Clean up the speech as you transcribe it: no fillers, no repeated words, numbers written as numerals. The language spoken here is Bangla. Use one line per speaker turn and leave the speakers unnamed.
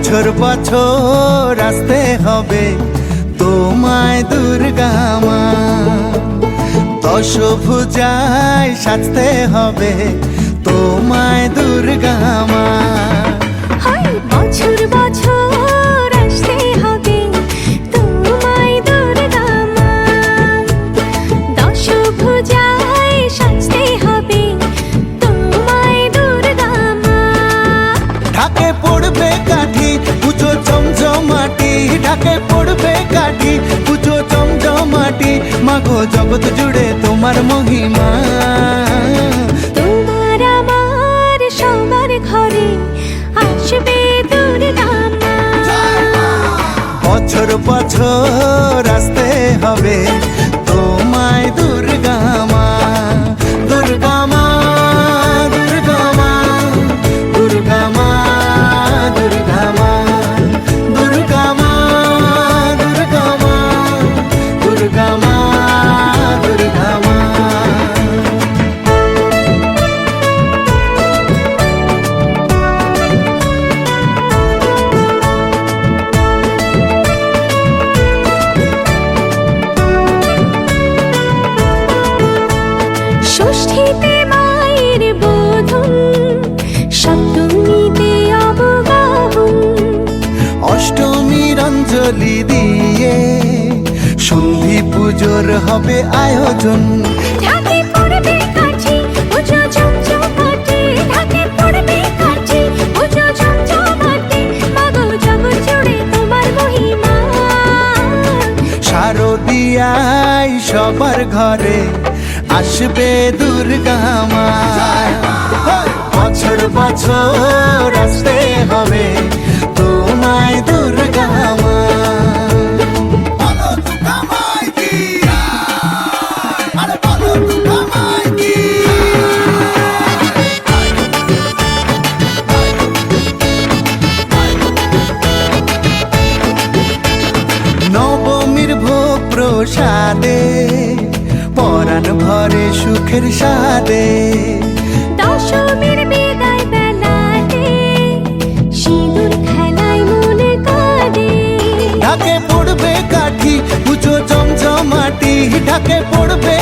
বছর বছর আসতে হবে তোমায় দুর্গা মা, দশভুজায় সাজতে হবে তোমায় দুর্গা মা।
বছর বছর আসতে হবে তোমায় দুর্গা মা, দশভুজায় সাজতে হবে তোমায় দুর্গা মা।
ঢাকে পড়বে কাঠি পুজো জমজমাটি, ঢাকে পড়বে কাঠি পুজো জমজমাটি, মাগো জগৎ জুড়ে তোমার মহিমা।
তোমার আমার সবার ঘরে আসবে দুর্গা মা,
বছর বছর আসতে হবে তোমায় দুর্গা মা, দুর্গা মা, দুর্গা মা, দুর্গা মা, দুর্গা মা, দুর্গা মা, দুর্গা মা, দুর্গা মা, দুর্গা মা।
ষষ্ঠীতে মায়ের বোধন, সপ্তমীতে অবগাহন,
অষ্টমীর অঞ্জলি দিয়ে সন্ধি পুজোর হবে আয়োজন।
ঢাকে পড়বে কাঠি পুজো জমজমাটি, ঢাকে পড়বে কাঠি পুজো জমজমাটি, মাগো জগৎ জুড়ে তোমার মহিমা।
শারদিয়ায় সবার ঘরে আসবে দুর্গা মা, বছর বছর আসতে হবে তোমায় দুর্গা মা। নবমীর ভোগ প্রসাদে পরাণ ভরে সুখের সাদে,
দশমীর বিদায় বেলাতে সিঁদুর খেলায় মনে কাঁদে।
ঢাকে পড়বে কাঠি পুজো জমজমাটি, ঢাকে পড়বে